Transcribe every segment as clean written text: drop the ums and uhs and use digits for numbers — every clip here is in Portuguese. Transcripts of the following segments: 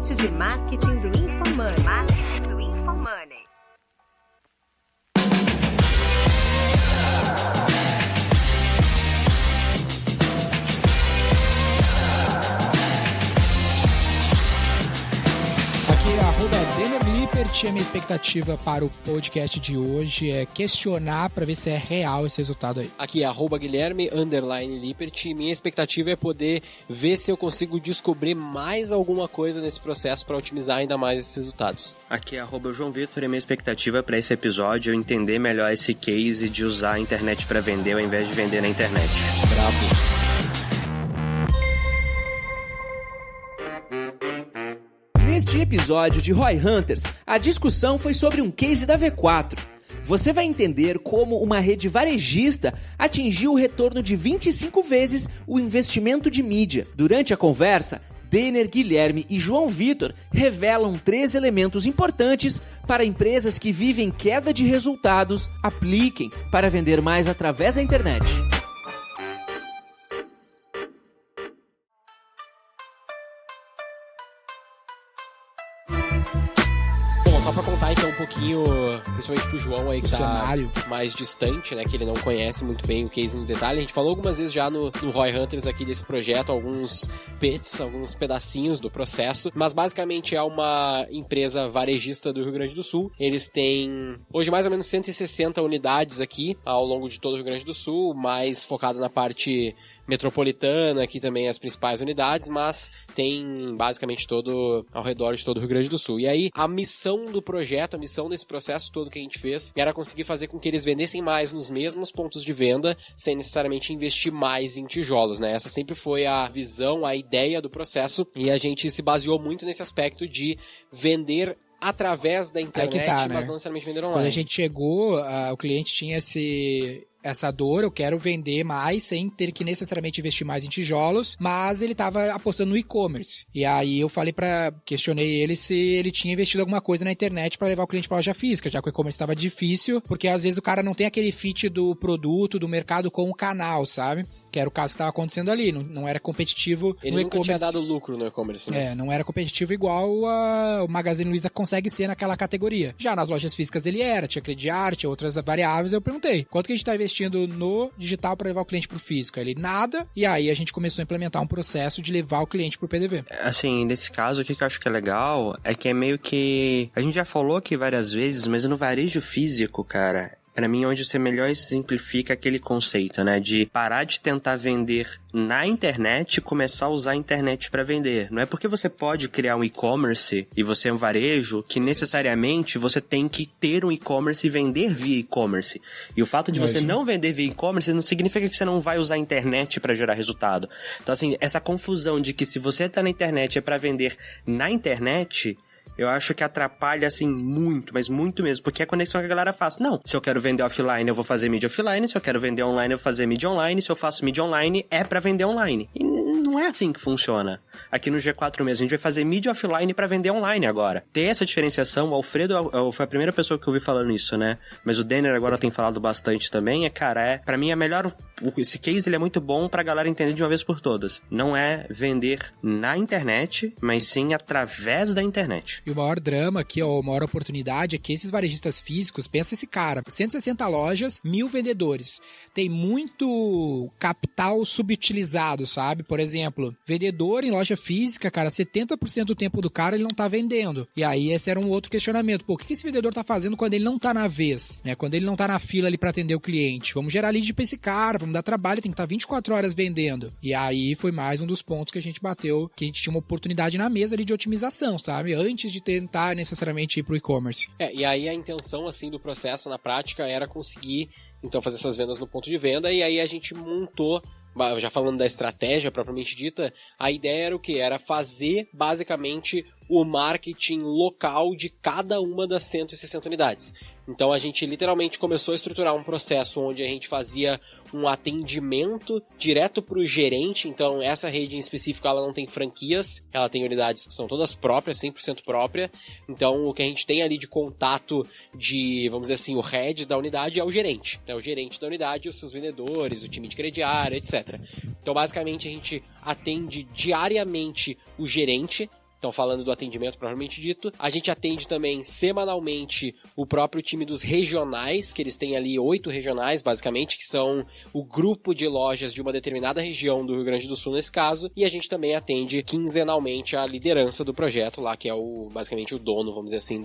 podcast de marketing do InfoMoney. Marketing do InfoMoney. A minha expectativa para o podcast de hoje é questionar para ver se é real esse resultado aí. Aqui é @Guilherme_Lippert. Minha expectativa é poder ver se eu consigo descobrir mais alguma coisa nesse processo para otimizar ainda mais esses resultados. Aqui é @João Vitor e minha expectativa para esse episódio é eu entender melhor esse case de usar a internet para vender ao invés de vender na internet. Bravo. Neste episódio de Roy Hunters, a discussão foi sobre um case da V4. Você vai entender como uma rede varejista atingiu o retorno de 25 vezes o investimento de mídia. Durante a conversa, Denner, Guilherme e João Vitor revelam 3 elementos importantes para empresas que vivem queda de resultados apliquem para vender mais através da internet. Só pra contar então um pouquinho, principalmente pro João aí que tá cenário mais distante, né, que ele não conhece muito bem o case no detalhe. A gente falou algumas vezes já no Roy Hunters aqui desse projeto, alguns bits, alguns pedacinhos do processo, mas basicamente é uma empresa varejista do Rio Grande do Sul. Eles têm hoje mais ou menos 160 unidades aqui ao longo de todo o Rio Grande do Sul, mais focado na parte metropolitana, aqui também as principais unidades, mas tem basicamente todo ao redor de todo o Rio Grande do Sul. E aí, a missão do projeto, a missão desse processo todo que a gente fez, era conseguir fazer com que eles vendessem mais nos mesmos pontos de venda, sem necessariamente investir mais em tijolos, né? Essa sempre foi a visão, a ideia do processo, e a gente se baseou muito nesse aspecto de vender através da internet, mas não necessariamente vender online. Quando a gente chegou, o cliente tinha essa dor, eu quero vender mais sem ter que necessariamente investir mais em tijolos, mas ele tava apostando no e-commerce. E aí eu questionei ele se ele tinha investido alguma coisa na internet para levar o cliente para loja física, já que o e-commerce estava difícil, porque às vezes o cara não tem aquele fit do produto, do mercado com o canal, sabe? Que era o caso que estava acontecendo ali, não era competitivo no e-commerce. Ele nunca tinha dado lucro no e-commerce, né? Não era competitivo igual o Magazine Luiza consegue ser naquela categoria. Já nas lojas físicas ele tinha crediário, tinha outras variáveis, eu perguntei, quanto que a gente está investindo no digital para levar o cliente pro físico? Ele, nada, e aí a gente começou a implementar um processo de levar o cliente pro PDV. Assim, nesse caso, o que eu acho que é legal é que é meio que... A gente já falou aqui várias vezes, mas no varejo físico, cara... Pra mim, onde você melhor exemplifica aquele conceito, né? De parar de tentar vender na internet e começar a usar a internet pra vender. Não é porque você pode criar um e-commerce e você é um varejo que necessariamente você tem que ter um e-commerce e vender via e-commerce. E o fato de você não vender via e-commerce não significa que você não vai usar a internet pra gerar resultado. Então, assim, essa confusão de que se você tá na internet é pra vender na internet... Eu acho que atrapalha, assim, muito, mas muito mesmo, porque é a conexão que a galera faz. Não, se eu quero vender offline, eu vou fazer mídia offline, se eu quero vender online, eu vou fazer mídia online, se eu faço mídia online, é pra vender online. E não é assim que funciona. Aqui no G4 mesmo, a gente vai fazer mídia offline pra vender online agora. Ter essa diferenciação, o Alfredo foi a primeira pessoa que eu ouvi falando isso, né? Mas o Denner agora tem falado bastante também, pra mim é melhor, esse case ele é muito bom pra galera entender de uma vez por todas. Não é vender na internet, mas sim através da internet. E o maior drama aqui, a maior oportunidade é que esses varejistas físicos, pensa esse cara, 160 lojas, 1.000 vendedores. Tem muito capital subutilizado, sabe? Por exemplo, vendedor em loja física, cara, 70% do tempo do cara ele não tá vendendo. E aí esse era um outro questionamento. Pô, o que esse vendedor tá fazendo quando ele não tá na vez? Né? Quando ele não tá na fila ali pra atender o cliente? Vamos gerar lead pra esse cara, vamos dar trabalho, tem que estar 24 horas vendendo. E aí foi mais um dos pontos que a gente bateu, que a gente tinha uma oportunidade na mesa ali de otimização, sabe? Antes de tentar necessariamente ir pro e-commerce. E aí a intenção, assim, do processo na prática era conseguir, então, fazer essas vendas no ponto de venda, e aí a gente montou, já falando da estratégia propriamente dita, a ideia era o quê? Era fazer, basicamente, o marketing local de cada uma das 160 unidades. Então a gente literalmente começou a estruturar um processo onde a gente fazia um atendimento direto para o gerente. Então essa rede em específico ela não tem franquias, ela tem unidades que são todas próprias, 100% própria. Então o que a gente tem ali de contato de, vamos dizer assim, o head da unidade é o gerente. É o gerente da unidade, os seus vendedores, o time de crediário, etc. Então basicamente a gente atende diariamente o gerente. Então, falando do atendimento propriamente dito, a gente atende também semanalmente o próprio time dos regionais, que eles têm ali 8 regionais, basicamente, que são o grupo de lojas de uma determinada região do Rio Grande do Sul, nesse caso, e a gente também atende quinzenalmente a liderança do projeto lá, que é basicamente o dono, vamos dizer assim,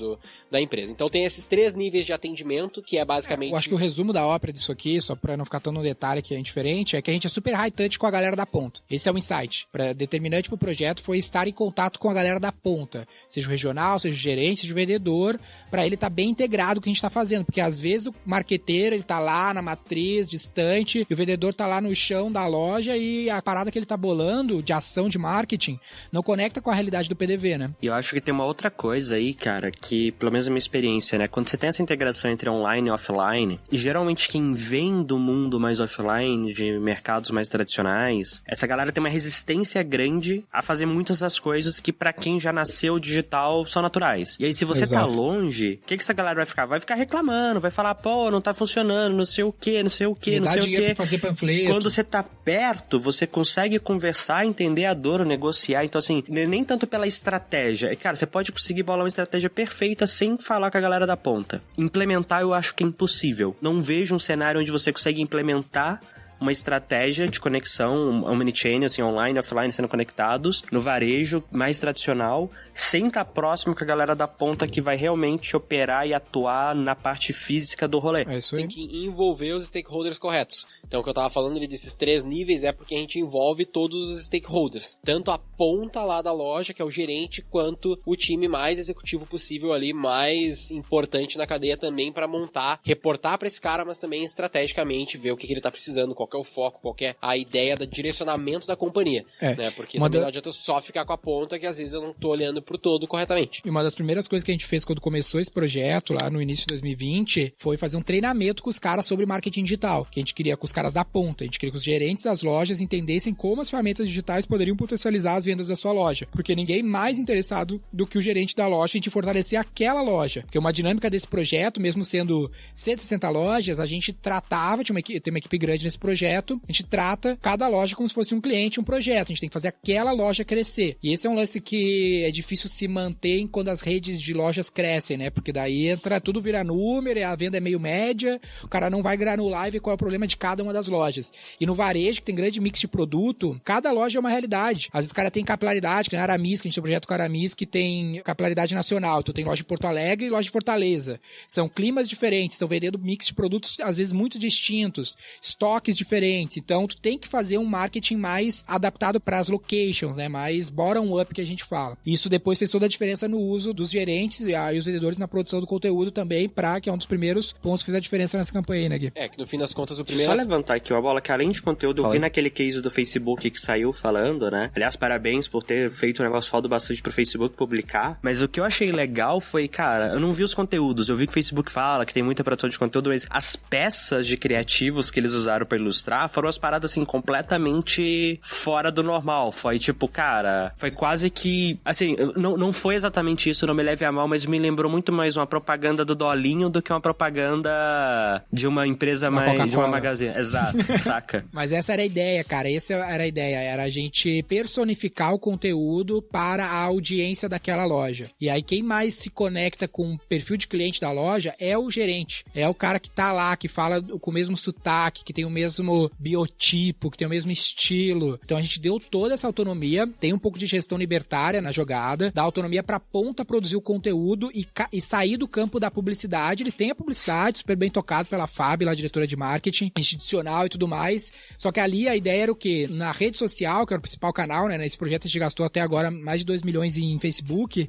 da empresa. Então, tem esses 3 níveis de atendimento, que é basicamente... Eu acho que o resumo da ópera disso aqui, só pra não ficar tão no detalhe que é indiferente, é que a gente é super high touch com a galera da ponta. Esse é o insight. Determinante pro projeto foi estar em contato com a galera da ponta, seja o regional, seja o gerente, seja o vendedor, pra ele estar bem integrado com o que a gente tá fazendo, porque às vezes o marqueteiro, ele tá lá na matriz, distante, e o vendedor tá lá no chão da loja e a parada que ele tá bolando de ação de marketing não conecta com a realidade do PDV, né? E eu acho que tem uma outra coisa aí, cara, que pelo menos a minha experiência, né, quando você tem essa integração entre online e offline, e geralmente quem vem do mundo mais offline, de mercados mais tradicionais, essa galera tem uma resistência grande a fazer muitas das coisas que pra quem já nasceu digital são naturais. E aí se você tá longe, o que essa galera vai ficar? Vai ficar reclamando, vai falar, pô, não tá funcionando, não sei o que, não sei o que, não sei o que. Pra fazer panfleto. Quando você tá perto, você consegue conversar, entender a dor, negociar. Então assim, nem tanto pela estratégia. Cara, você pode conseguir bolar uma estratégia perfeita sem falar com a galera da ponta. Implementar eu acho que é impossível. Não vejo um cenário onde você consegue implementar uma estratégia de conexão, omnichannel, assim, online, offline, sendo conectados, no varejo mais tradicional, sem estar próximo com a galera da ponta que vai realmente operar e atuar na parte física do rolê. É isso aí. Tem que envolver os stakeholders corretos. Então, o que eu tava falando ali desses 3 níveis é porque a gente envolve todos os stakeholders. Tanto a ponta lá da loja, que é o gerente, quanto o time mais executivo possível ali, mais importante na cadeia também para montar, reportar para esse cara, mas também estrategicamente ver o que ele tá precisando, qual que é o foco, qual que é a ideia do direcionamento da companhia. Né? Porque também não adianta eu só ficar com a ponta, que às vezes eu não tô olhando pro todo corretamente. E uma das primeiras coisas que a gente fez quando começou esse projeto, lá no início de 2020, foi fazer um treinamento com os caras sobre marketing digital, que a gente queria com os caras da ponta, a gente queria que os gerentes das lojas entendessem como as ferramentas digitais poderiam potencializar as vendas da sua loja, porque ninguém mais interessado do que o gerente da loja em te fortalecer aquela loja, porque uma dinâmica desse projeto, mesmo sendo 160 lojas, a gente tratava, tem uma equipe grande nesse projeto, a gente trata cada loja como se fosse um cliente, um projeto, a gente tem que fazer aquela loja crescer, e esse é um lance que é difícil se manter quando as redes de lojas crescem, né, porque daí tudo vira número, e a venda é meio média, o cara não vai granular e ver qual é o problema de cada uma das lojas. E no varejo, que tem grande mix de produto, cada loja é uma realidade. Às vezes o cara tem capilaridade, que nem a Aramis, que a gente tem um projeto com a Aramis, que tem capilaridade nacional. Então tem loja de Porto Alegre e loja de Fortaleza. São climas diferentes, estão vendendo mix de produtos, às vezes, muito distintos, estoques diferentes. Então tu tem que fazer um marketing mais adaptado para as locations, né? Mais bottom-up que a gente fala. Isso depois fez toda a diferença no uso dos gerentes e os vendedores na produção do conteúdo também, que é um dos primeiros pontos que fez a diferença nessa campanha aí, né, Gui? É, que no fim das contas o primeiro... Só levantar aqui uma bola, que além de conteúdo, eu vi naquele case do Facebook que saiu falando, né? Aliás, parabéns por ter feito um negócio foda bastante pro Facebook publicar. Mas o que eu achei legal foi, cara, eu não vi os conteúdos, eu vi que o Facebook fala que tem muita produção de conteúdo, mas as peças de criativos que eles usaram pra ilustrar foram as paradas, assim, completamente fora do normal. Foi tipo, cara, foi quase que, assim, não foi exatamente isso, não me leve a mal, mas me lembrou muito mais uma propaganda do Dolinho do que uma propaganda de uma empresa mais, de uma magazine. Exato, saca? Mas essa era a ideia, cara, era a gente personificar o conteúdo para a audiência daquela loja. E aí quem mais se conecta com o perfil de cliente da loja é o gerente, é o cara que tá lá, que fala com o mesmo sotaque, que tem o mesmo biotipo, que tem o mesmo estilo. Então a gente deu toda essa autonomia, tem um pouco de gestão libertária na jogada, dá autonomia pra ponta produzir o conteúdo e sair do campo da publicidade. Eles têm a publicidade super bem tocada pela Fábio, lá, diretora de marketing institucional e tudo mais, só que ali a ideia era o quê? Na rede social, que era o principal canal, né? Nesse projeto a gente gastou até agora mais de 2 milhões em Facebook.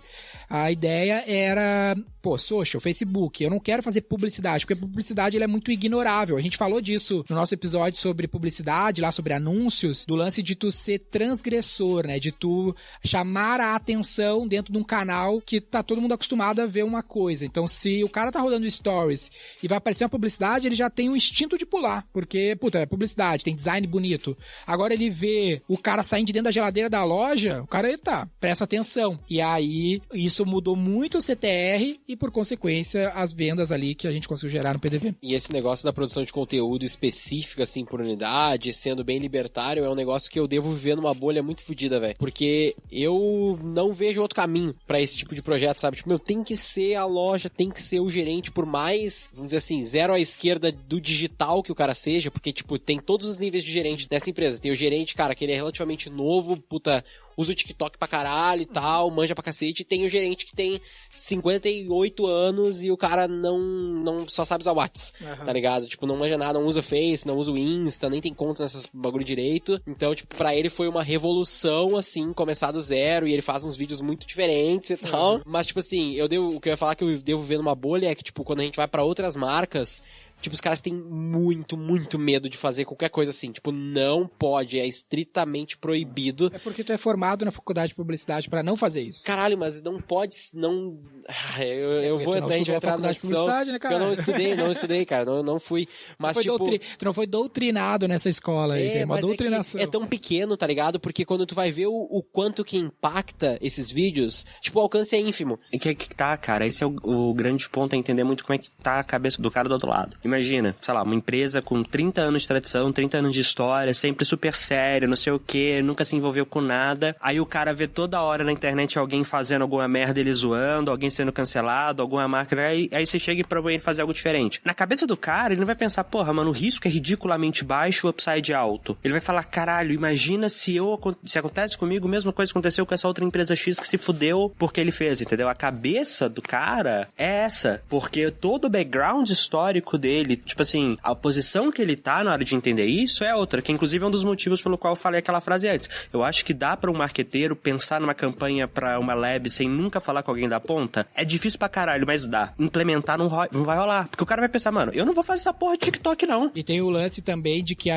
A ideia era, social, Facebook, eu não quero fazer publicidade, porque a publicidade ela é muito ignorável. A gente falou disso no nosso episódio sobre publicidade, lá sobre anúncios, do lance de tu ser transgressor, né? De tu chamar a atenção dentro de um canal que tá todo mundo acostumado a ver uma coisa. Então, se o cara tá rodando stories e vai aparecer uma publicidade, ele já tem um instinto de pular, porque, é publicidade, tem design bonito. Agora ele vê o cara saindo de dentro da geladeira da loja, o cara, presta atenção. E aí, isso mudou muito o CTR e, por consequência, as vendas ali que a gente conseguiu gerar no PDV. E esse negócio da produção de conteúdo específica, assim, por unidade, sendo bem libertário, é um negócio que eu devo viver numa bolha muito fodida, velho. Porque eu não vejo outro caminho pra esse tipo de projeto, sabe? Tipo, tem que ser a loja, tem que ser o gerente, por mais, vamos dizer assim, zero à esquerda do digital que o cara seja, porque, tipo, tem todos os níveis de gerente nessa empresa. Tem o gerente, cara, que ele é relativamente novo, puta, usa o TikTok pra caralho e tal, manja pra cacete, e tem o gerente que tem 58 anos e o cara não só sabe usar o WhatsApp, tá ligado? Tipo, não manja nada, não usa Face, não usa o Insta, nem tem conta nessas bagulho direito. Então, tipo, pra ele foi uma revolução, assim, começar do zero, e ele faz uns vídeos muito diferentes e tal. Mas, tipo assim, o que eu ia falar que eu devo ver numa bolha é que, tipo, quando a gente vai pra outras marcas, tipo, os caras têm muito, muito medo de fazer qualquer coisa assim. Tipo, não pode, é estritamente proibido. É porque tu é formado na faculdade de publicidade pra não fazer isso. Caralho, mas não pode, não... Eu vou até entrar na discussão, né, cara? eu não estudei, cara, não fui. Mas, tu não foi doutrinado nessa escola aí, tem uma doutrinação. É tão pequeno, tá ligado? Porque quando tu vai ver o quanto que impacta esses vídeos, tipo, o alcance é ínfimo. E que tá, cara, esse é o grande ponto, é entender muito como é que tá a cabeça do cara do outro lado. Imagina, sei lá, uma empresa com 30 anos de tradição, 30 anos de história, sempre super séria, não sei o que, nunca se envolveu com nada. Aí o cara vê toda hora na internet alguém fazendo alguma merda, ele zoando, alguém sendo cancelado, alguma marca, aí você chega e propõe ele fazer algo diferente. Na cabeça do cara, ele não vai pensar, porra, mano, o risco é ridiculamente baixo, o upside alto. Ele vai falar, caralho, imagina se acontece comigo, a mesma coisa que aconteceu com essa outra empresa X que se fudeu porque ele fez, entendeu? A cabeça do cara é essa, porque todo o background histórico dele, tipo assim, a posição que ele tá na hora de entender isso é outra, que inclusive é um dos motivos pelo qual eu falei aquela frase antes. Eu acho que dá pra um marqueteiro pensar numa campanha pra uma lab sem nunca falar com alguém da ponta. É difícil pra caralho, mas dá. Implementar não vai rolar. Porque o cara vai pensar, mano, eu não vou fazer essa porra de TikTok, não. E tem o lance também de que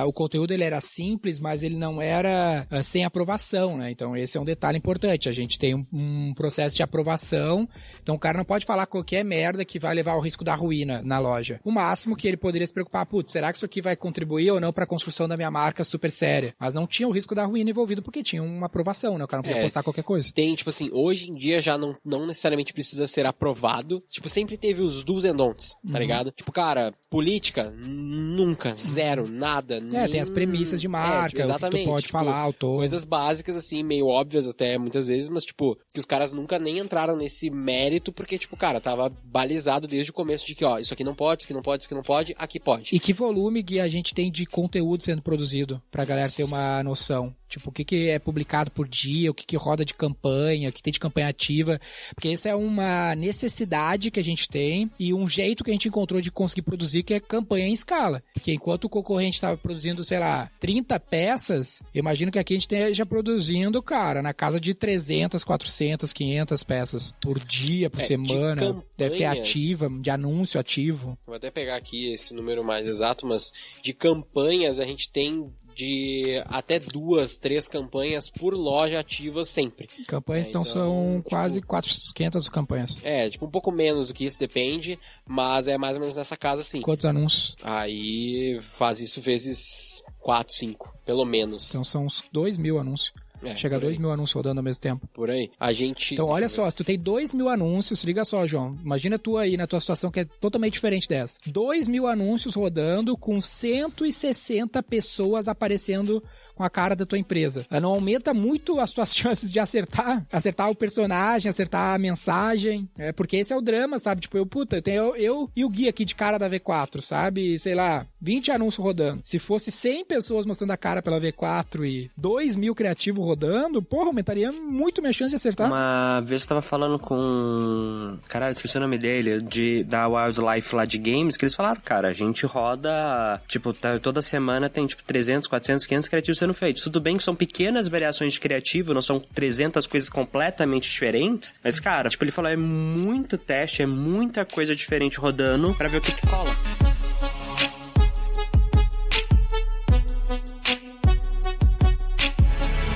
o conteúdo ele era simples, mas ele não era sem aprovação, né? Então esse é um detalhe importante. A gente tem um processo de aprovação, então o cara não pode falar qualquer merda que vai levar ao risco da ruína na loja. O máximo que ele poderia se preocupar, putz, será que isso aqui vai contribuir ou não pra construção da minha marca super séria? Mas não tinha o risco da ruína envolvido porque tinha uma aprovação, né? O cara não podia postar qualquer coisa. Tem, tipo assim, hoje em dia já não necessariamente precisa ser aprovado. Tipo, sempre teve os do's and don'ts, tá ligado? Tipo, cara, política, nunca, zero, nada. Tem as premissas de marca, exatamente, o que tu pode falar, autor. Coisas básicas, assim, meio óbvias até muitas vezes, mas, tipo, que os caras nunca nem entraram nesse mérito porque, tipo, cara, tava balizado desde o começo de que, ó, isso aqui não pode, isso aqui não pode, isso aqui não pode, aqui pode. E que volume, Gui, a gente tem de conteúdo sendo produzido, pra galera ter uma noção? Tipo, o que é publicado por dia, o que roda de campanha, o que tem de campanha ativa, porque isso é uma necessidade que a gente tem e um jeito que a gente encontrou de conseguir produzir, que é campanha em escala. Porque enquanto o concorrente estava produzindo, sei lá, 30 peças, eu imagino que aqui a gente esteja produzindo, cara, na casa de 300, 400, 500 peças por dia, por semana. Deve ter ativa, de anúncio ativo. Vou até pegar aqui esse número mais exato, mas de campanhas a gente tem de até 2, 3 campanhas por loja ativas sempre. Campanhas então são tipo, quase 400 campanhas. Tipo um pouco menos do que isso, depende, mas é mais ou menos nessa casa sim. Quantos anúncios? Aí faz isso vezes 4, 5, pelo menos. Então são uns 2.000 anúncios. Chega a 2.000 anúncios rodando ao mesmo tempo. Por aí. A gente... Então, olha só, se tu tem 2.000 anúncios, liga só, João. Imagina tu aí na tua situação que é totalmente diferente dessa. 2.000 anúncios rodando com 160 pessoas aparecendo com a cara da tua empresa. Não aumenta muito as tuas chances de acertar o personagem, acertar a mensagem. Porque esse é o drama, sabe? Tipo, eu tenho eu e o Gui aqui de cara da V4, sabe? Sei lá, 20 anúncios rodando. Se fosse 100 pessoas mostrando a cara pela V4 e 2.000 criativos rodando, porra, aumentaria muito minha chance de acertar. Uma vez eu tava falando com... Caralho, esqueci o nome dele, da Wildlife lá de games, que eles falaram, cara, a gente roda, tipo, toda semana tem, tipo, 300, 400, 500 criativos sendo feitos. Tudo bem que são pequenas variações de criativo, não são 300 coisas completamente diferentes, mas, cara, tipo, ele falou, é muito teste, é muita coisa diferente rodando pra ver o que cola.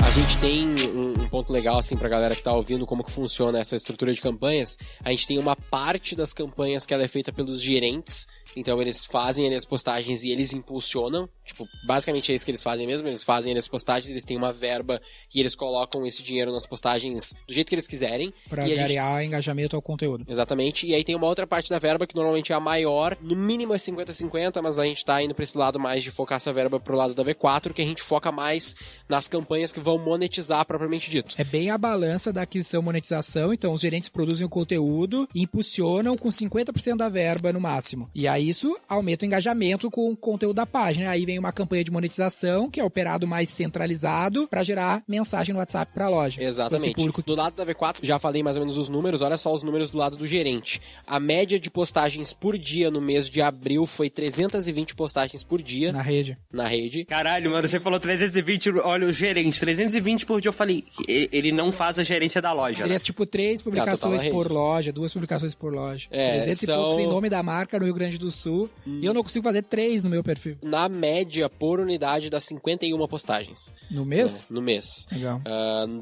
A gente tem um ponto legal, assim, pra galera que tá ouvindo como que funciona essa estrutura de campanhas. A gente tem uma parte das campanhas que ela é feita pelos gerentes Então eles fazem ali as postagens e eles impulsionam. Tipo, basicamente é isso que eles fazem mesmo. Eles fazem ali as postagens, eles têm uma verba e eles colocam esse dinheiro nas postagens do jeito que eles quiserem. Pra ganhar engajamento ao conteúdo. Exatamente. E aí tem uma outra parte da verba que normalmente é a maior. No mínimo é 50-50, mas a gente tá indo pra esse lado mais de focar essa verba pro lado da V4, que a gente foca mais nas campanhas que vão monetizar propriamente dito. É bem a balança da aquisição e monetização, então os gerentes produzem o conteúdo e impulsionam com 50% da verba no máximo. E aí isso aumenta o engajamento com o conteúdo da página. Aí vem uma campanha de monetização, que é operado mais centralizado, para gerar mensagem no WhatsApp pra loja. Exatamente. Do lado da V4, já falei mais ou menos os números, olha só os números do lado do gerente. A média de postagens por dia no mês de abril foi 320 postagens por dia. Na rede. Caralho, mano, você falou 320, olha o gerente, 320 por dia, eu falei, ele não faz a gerência da loja. Seria tipo 3 publicações por loja, 2 publicações por loja. 300 e poucos em nome da marca no Rio Grande do Sul. E eu não consigo fazer 3 no meu perfil. Na média, por unidade, dá 51 postagens. No mês? No mês. Legal.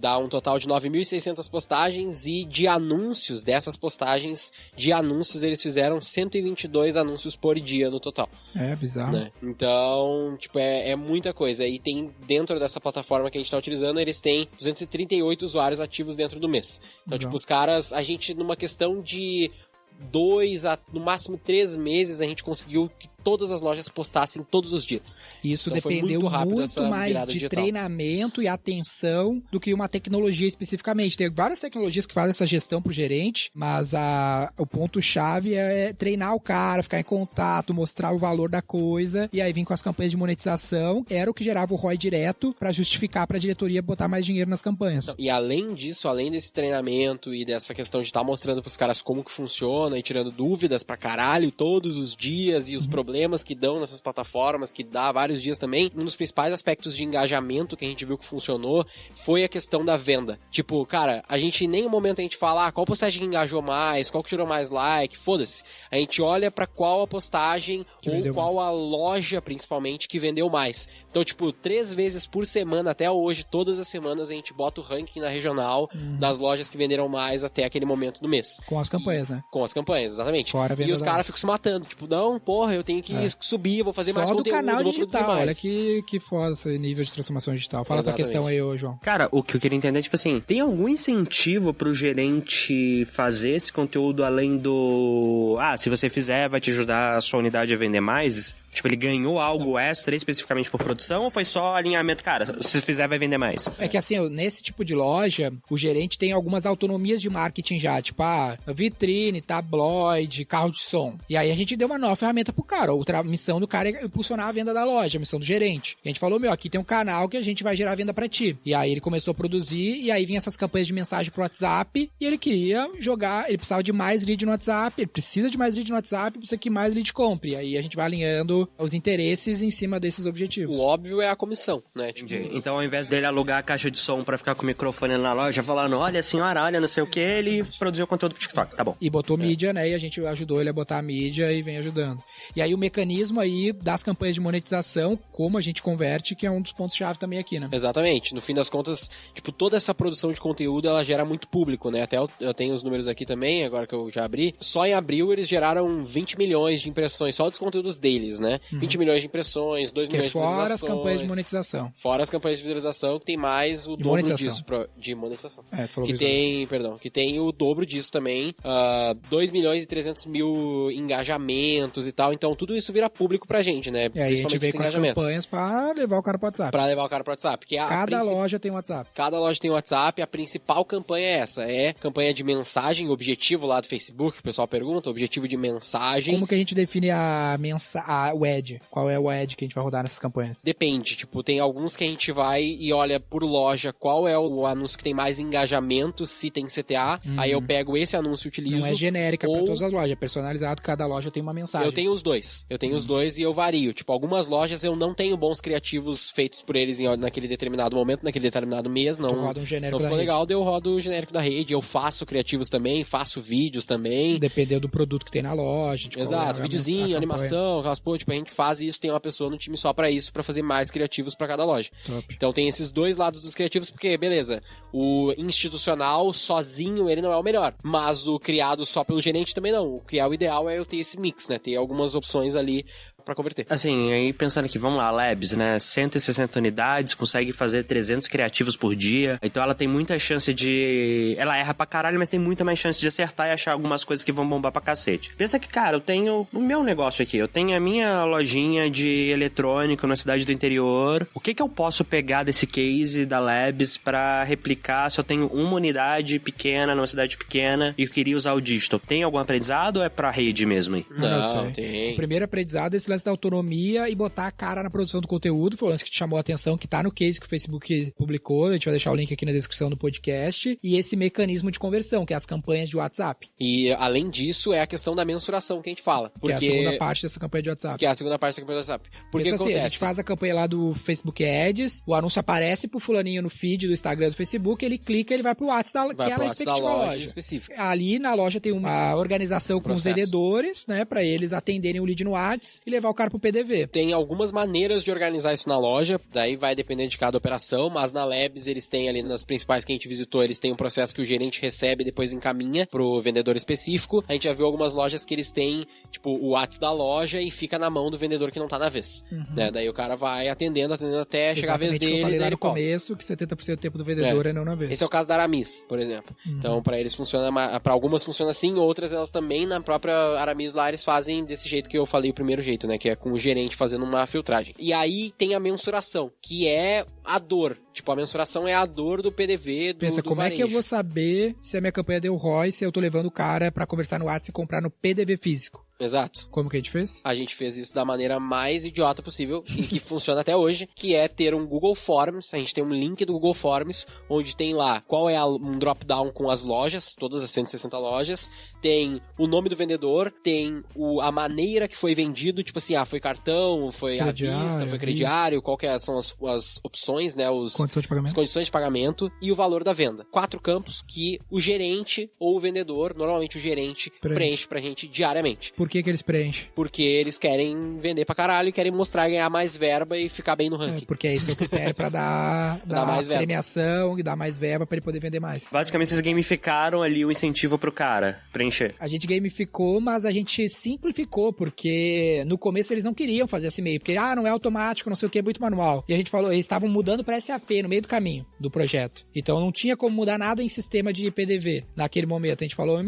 Dá um total de 9.600 postagens e de anúncios, dessas postagens, de anúncios, eles fizeram 122 anúncios por dia no total. É, bizarro. Né? Então, tipo, é muita coisa. E tem, dentro dessa plataforma que a gente tá utilizando, eles têm 238 usuários ativos dentro do mês. Então, tipo, os caras, a gente, numa questão de 2 a, no máximo 3 meses, a gente conseguiu que todas as lojas postassem todos os dias. Isso então, dependeu muito mais de digital. Treinamento e atenção do que uma tecnologia especificamente. Tem várias tecnologias que fazem essa gestão pro gerente, mas o ponto-chave é treinar o cara, ficar em contato, mostrar o valor da coisa, e aí vir com as campanhas de monetização. Era o que gerava o ROI direto para justificar pra diretoria botar mais dinheiro nas campanhas. Então, e além disso, além desse treinamento e dessa questão de estar mostrando pros caras como que funciona e tirando dúvidas pra caralho todos os dias e os problemas que dão nessas plataformas, que dá vários dias também, um dos principais aspectos de engajamento que a gente viu que funcionou foi a questão da venda. Tipo, cara, a gente em nenhum momento a gente fala qual postagem que engajou mais, qual que tirou mais like, foda-se. A gente olha pra qual a postagem ou qual a loja, principalmente, que vendeu mais. Então, tipo, 3 vezes por semana, até hoje, todas as semanas, a gente bota o ranking na regional das lojas que venderam mais até aquele momento do mês. Com as campanhas, né? Com as campanhas, exatamente. E os caras ficam se matando. Tipo, não, porra, eu tenho que subir, eu vou fazer só mais conteúdo, canal vou digital, produzir mais. Olha que foda esse nível de transformação digital. Fala a tua questão aí, João. Cara, o que eu queria entender é, tipo assim, tem algum incentivo pro gerente fazer esse conteúdo além do... se você fizer, vai te ajudar a sua unidade a vender mais? Tipo, ele ganhou algo extra especificamente por produção ou foi só alinhamento? Cara, se fizer, vai vender mais. É que assim, nesse tipo de loja, o gerente tem algumas autonomias de marketing já, tipo, vitrine, tabloide, carro de som. E aí a gente deu uma nova ferramenta pro cara. A missão do cara é impulsionar a venda da loja, a missão do gerente. E a gente falou, aqui tem um canal que a gente vai gerar venda pra ti. E aí ele começou a produzir, e aí vinha essas campanhas de mensagem pro WhatsApp, e ele queria jogar, ele precisava de mais lead no WhatsApp, ele precisa de mais lead no WhatsApp, precisa que mais lead compre. E aí a gente vai alinhando os interesses em cima desses objetivos. O óbvio é a comissão, né? Tipo, então, ao invés dele alugar a caixa de som pra ficar com o microfone na loja, falando, olha, senhora, olha, não sei o que, ele produziu conteúdo pro TikTok, tá bom. E botou mídia, né? E a gente ajudou ele a botar a mídia e vem ajudando. E aí o mecanismo aí das campanhas de monetização, como a gente converte, que é um dos pontos-chave também aqui, né? Exatamente. No fim das contas, tipo, toda essa produção de conteúdo, ela gera muito público, né? Até eu tenho os números aqui também, agora que eu já abri. Só em abril eles geraram 20 milhões de impressões, só dos conteúdos deles, né? 20 milhões de impressões, 2 milhões de visualizações. Fora as campanhas de monetização. Fora as campanhas de visualização, que tem mais o dobro disso. De monetização. Que tem o dobro disso também. 2 milhões e 300 mil engajamentos e tal. Então, tudo isso vira público pra gente, né? E aí a gente veio com as campanhas pra levar o cara pro WhatsApp. Cada loja tem WhatsApp. Cada loja tem WhatsApp. A principal campanha é essa. É campanha de mensagem, objetivo lá do Facebook, o pessoal pergunta, objetivo de mensagem. Como que a gente define o ad? Qual é o ad que a gente vai rodar nessas campanhas? Depende, tipo, tem alguns que a gente vai e olha por loja qual é o anúncio que tem mais engajamento, se tem CTA, aí eu pego esse anúncio e utilizo. Não é genérica pra todas as lojas, é personalizado, cada loja tem uma mensagem. Eu tenho os dois e eu vario. Tipo, algumas lojas eu não tenho bons criativos feitos por eles naquele determinado momento, naquele determinado mês, não, não ficou legal, daí eu rodo o genérico da rede, eu faço criativos também, faço vídeos também. Dependendo do produto que tem na loja. Exato, videozinho, animação, aquelas tipo, a gente faz isso, tem uma pessoa no time só pra isso, pra fazer mais criativos pra cada loja. Top. Então tem esses dois lados dos criativos, porque, beleza, o institucional sozinho, ele não é o melhor, mas o criado só pelo gerente também não. O que é o ideal é eu ter esse mix, né? Ter algumas opções ali pra converter. Assim, aí pensando aqui, vamos lá, Labs, né? 160 unidades, consegue fazer 300 criativos por dia. Então ela tem muita chance de... Ela erra pra caralho, mas tem muita mais chance de acertar e achar algumas coisas que vão bombar pra cacete. Pensa que, cara, eu tenho o meu negócio aqui. Eu tenho a minha lojinha de eletrônico na cidade do interior. O que eu posso pegar desse case da Labs pra replicar se eu tenho uma unidade pequena, numa cidade pequena, e eu queria usar o digital? Tem algum aprendizado ou é pra rede mesmo aí? Não, tem. O primeiro aprendizado é esse lance da autonomia e botar a cara na produção do conteúdo. Foi o lance que te chamou a atenção, que tá no case que o Facebook publicou. A gente vai deixar o link aqui na descrição do podcast. E esse mecanismo de conversão, que é as campanhas de WhatsApp. E, além disso, é a questão da mensuração que a gente fala. Porque... Que é a segunda parte dessa campanha de WhatsApp. Que é a segunda parte da campanha do WhatsApp. Porque Pensa acontece... assim, a gente faz a campanha lá do Facebook Ads, o anúncio aparece pro fulaninho no feed do Instagram do Facebook, ele clica, ele vai pro WhatsApp da respectiva loja. Específica. Ali na loja tem uma organização com os vendedores, né, pra eles atenderem o lead no WhatsApp e levar o cara pro PDV. Tem algumas maneiras de organizar isso na loja, daí vai depender de cada operação, mas na Labs eles têm ali, nas principais que a gente visitou, eles têm um processo que o gerente recebe e depois encaminha pro vendedor específico. A gente já viu algumas lojas que eles têm, tipo, o WhatsApp da loja e fica na mão do vendedor que não tá na vez. Né? Daí o cara vai atendendo até chegar a vez dele. Eu falei lá no começo que 70% do tempo do vendedor é não na vez. Esse é o caso da Aramis, por exemplo. Então, pra eles funciona, pra algumas funciona assim, outras elas também, na própria Aramis lá, eles fazem desse jeito que eu falei, o primeiro jeito, né? Que é com o gerente fazendo uma filtragem. E aí tem a mensuração, que é a dor. Tipo, a mensuração é a dor do PDV, do Pensa, como varejo. é que eu vou saber se a minha campanha deu ROI, se eu tô levando o cara pra conversar no WhatsApp e comprar no PDV físico? Exato. Como que a gente fez? A gente fez isso da maneira mais idiota possível e que funciona até hoje, que é ter um Google Forms. A gente tem um link do Google Forms, onde tem lá qual é um drop-down com as lojas, todas as 160 lojas, tem o nome do vendedor, tem a maneira que foi vendido, tipo assim, foi cartão, foi à vista, foi crediário, qual que são as opções, né, as condições de pagamento e o valor da venda. 4 campos que o gerente ou o vendedor, normalmente o gerente, preenche pra gente diariamente. Por que eles preenchem? Porque eles querem vender pra caralho e querem mostrar, ganhar mais verba e ficar bem no ranking. Porque esse é o critério pra dar mais premiação e dar mais verba pra ele poder vender mais. Basicamente, vocês gamificaram ali o incentivo pro cara preencher. A gente gamificou, mas a gente simplificou, porque no começo eles não queriam fazer esse meio, porque, não é automático, não sei o que, é muito manual. E a gente falou, eles estavam mudando pra SAP no meio do caminho do projeto. Então não tinha como mudar nada em sistema de PDV naquele momento. A gente falou,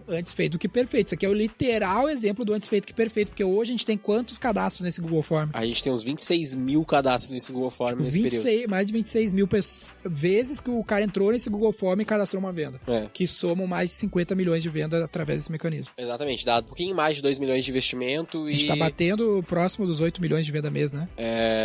antes feito do que perfeito. Isso aqui é o literal exemplo do antes feito que perfeito, porque hoje a gente tem quantos cadastros nesse Google Form? A gente tem uns 26 mil cadastros nesse Google Form nesse período. Mais de 26 mil vezes que o cara entrou nesse Google Form e cadastrou uma venda. Que somam mais de 50 milhões de vendas através desse mecanismo. Exatamente, dado um pouquinho mais de 2 milhões de investimento e... A gente tá batendo próximo dos 8 milhões de venda mês, né?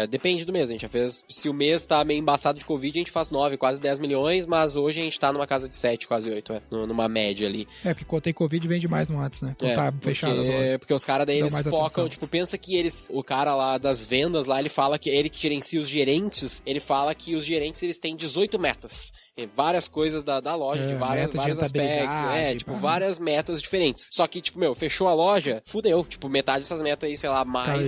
Depende do mês, a gente já fez... Se o mês tá meio embaçado de Covid, a gente faz 9, quase 10 milhões, mas hoje a gente tá numa casa de 7, quase 8, numa média ali. Porque quando tem Covid vende mais no antes, né? Quando tá fechado as lojas. Porque os caras daí eles focam, atenção. tipo, pensa que o cara lá das vendas lá, ele fala que ele que gerencia os gerentes, ele fala que os gerentes eles têm 18 metas. Várias coisas da loja, de vários aspectos, várias metas diferentes. Só que, fechou a loja, fudeu. metade dessas metas aí, sei lá, mais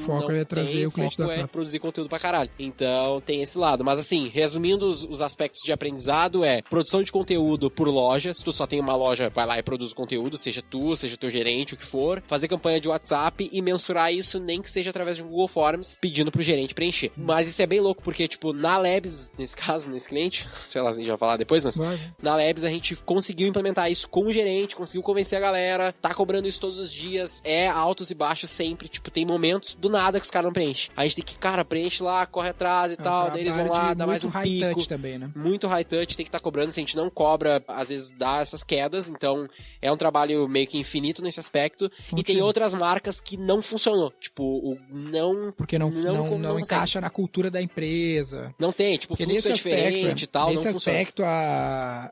foco é trazer o cliente do WhatsApp. Produzir conteúdo pra caralho. Então, tem esse lado. Mas assim, resumindo os aspectos de aprendizado produção de conteúdo por loja. Se tu só tem uma loja, vai lá e produz o conteúdo, seja tu, seja teu gerente, o que for. Fazer campanha de WhatsApp e mensurar isso, nem que seja através de um Google Forms, pedindo pro gerente preencher. Mas isso é bem louco, porque, na Labs, nesse caso, nesse cliente, sei lá, a gente vai falar depois, mas na Labs a gente conseguiu implementar isso com o gerente, conseguiu convencer a galera, tá cobrando isso todos os dias, altos e baixos sempre, tem momentos do nada que os caras não preenchem. A gente tem que, preenche lá, corre atrás e tal, daí eles vão lá, dá mais um high pico. Touch também, né? Muito high touch, tem que estar cobrando, se a gente não cobra, às vezes dá essas quedas, então é um trabalho meio que infinito nesse aspecto. E tem outras marcas que não funcionou, porque não encaixa na cultura da empresa. Não tem, fluxo é diferente e tal, não funciona. respeito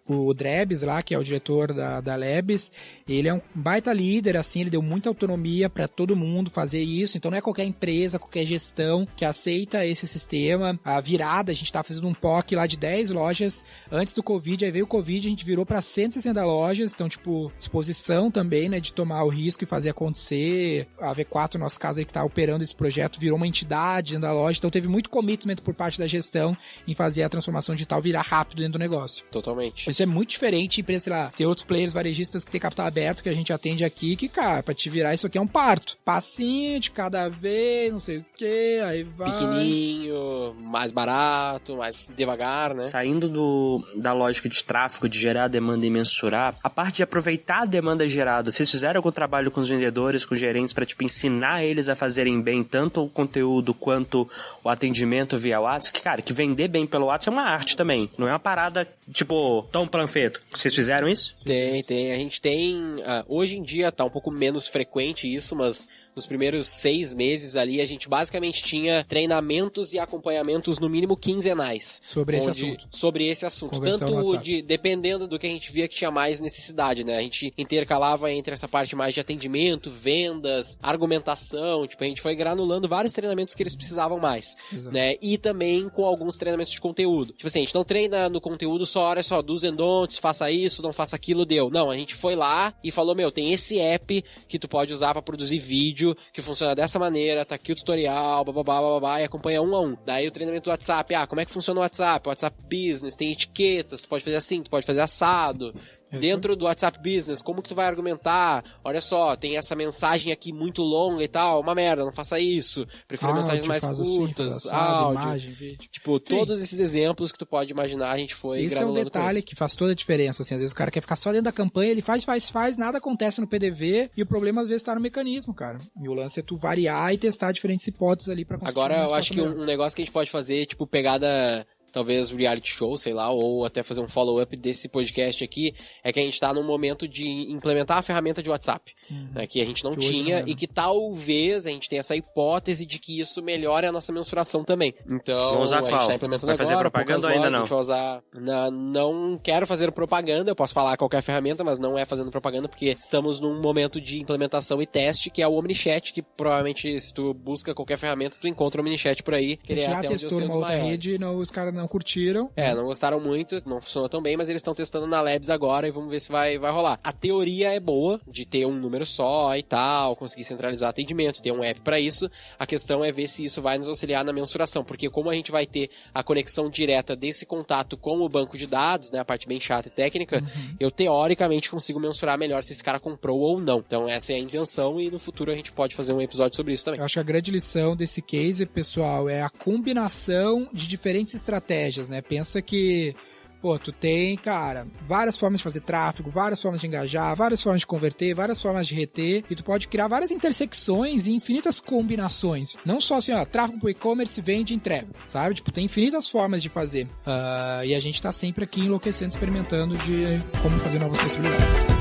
o Drebs lá, que é o diretor da Labs, ele é um baita líder, assim, ele deu muita autonomia pra todo mundo fazer isso, então não é qualquer empresa, qualquer gestão que aceita esse sistema. A virada, a gente tá fazendo um POC lá de 10 lojas antes do Covid, aí veio o Covid, a gente virou pra 160 lojas, então, tipo, disposição também, né, de tomar o risco e fazer acontecer. A V4, no nosso caso aí, que tá operando esse projeto, virou uma entidade dentro da loja, então teve muito commitment por parte da gestão em fazer a transformação digital virar rápido dentro do negócio. Totalmente. Isso é muito diferente em, sei lá, ter outros players varejistas que tem capital aberto, que a gente atende aqui, que, cara, pra te virar isso aqui é um parto. Passinho de cada vez, não sei o que, aí vai. Pequenininho, mais barato, mais devagar, né? Saindo da lógica de tráfego, de gerar demanda e mensurar, a parte de aproveitar a demanda gerada, vocês fizeram algum trabalho com os vendedores, com os gerentes, pra, tipo, ensinar eles a fazerem bem tanto o conteúdo quanto o atendimento via WhatsApp? Que, cara, que vender bem pelo WhatsApp é uma arte também. Não é uma parada, tipo, tão panfleto. Vocês fizeram isso? Tem. A gente tem... hoje em dia tá um pouco menos frequente isso, mas nos primeiros 6 meses ali, a gente basicamente tinha treinamentos e acompanhamentos no mínimo quinzenais. Sobre esse assunto. Sobre esse assunto. Conversar no Tanto WhatsApp. dependendo do que a gente via que tinha mais necessidade, né? A gente intercalava entre essa parte mais de atendimento, vendas, argumentação, tipo, a gente foi granulando vários treinamentos que eles precisavam mais, né? E também com alguns treinamentos de conteúdo. Tipo assim, a gente não treina no conteúdo só, olha só, do's and don'ts, faça isso, não faça aquilo, deu. Não, a gente foi lá e falou, tem esse app que tu pode usar pra produzir vídeo, que funciona dessa maneira, tá aqui o tutorial, bababá, e acompanha um a um. Daí o treinamento do WhatsApp, como é que funciona o WhatsApp? O WhatsApp Business, tem etiquetas, tu pode fazer assim, tu pode fazer assado. Dentro do WhatsApp Business, como que tu vai argumentar? Olha só, tem essa mensagem aqui muito longa e tal, uma merda, não faça isso. Prefiro mensagens mais curtas, áudio, imagem, vídeo. Tipo, todos esses exemplos que tu pode imaginar, a gente foi esse granulando. Esse é um detalhe que faz toda a diferença, assim, às vezes o cara quer ficar só dentro da campanha, ele faz, nada acontece no PDV, e o problema às vezes tá no mecanismo, cara. E o lance é tu variar e testar diferentes hipóteses ali pra conseguir. Agora, eu acho que um negócio que a gente pode fazer, tipo, pegada... talvez reality show, sei lá, ou até fazer um follow-up desse podcast aqui, é que a gente tá num momento de implementar a ferramenta de WhatsApp, né, que a gente não tinha e que talvez a gente tenha essa hipótese de que isso melhore a nossa mensuração também. Então, vamos usar a gente tá implementando vai agora. Fazer propaganda ou ainda não? A gente vai usar... Não quero fazer propaganda, eu posso falar qualquer ferramenta, mas não é fazendo propaganda, porque estamos num momento de implementação e teste, que é o Omnichat, que provavelmente, se tu busca qualquer ferramenta, tu encontra o Omnichat por aí, que ele já até testou numa outra rede, os caras não curtiram. Não gostaram muito, não funcionou tão bem, mas eles estão testando na Labs agora e vamos ver se vai rolar. A teoria é boa, de ter um número só e tal, conseguir centralizar atendimentos, ter um app pra isso. A questão é ver se isso vai nos auxiliar na mensuração, porque como a gente vai ter a conexão direta desse contato com o banco de dados, né, a parte bem chata e técnica, eu teoricamente consigo mensurar melhor se esse cara comprou ou não. Então essa é a intenção e no futuro a gente pode fazer um episódio sobre isso também. Eu acho que a grande lição desse case, pessoal, é a combinação de diferentes estratégias, né? Pensa que, tu tem, cara, várias formas de fazer tráfego, várias formas de engajar, várias formas de converter, várias formas de reter, e tu pode criar várias intersecções e infinitas combinações. Não só assim, tráfego pro e-commerce, vende e entrega, sabe? Tipo, tem infinitas formas de fazer. E a gente tá sempre aqui enlouquecendo, experimentando de como fazer novas possibilidades.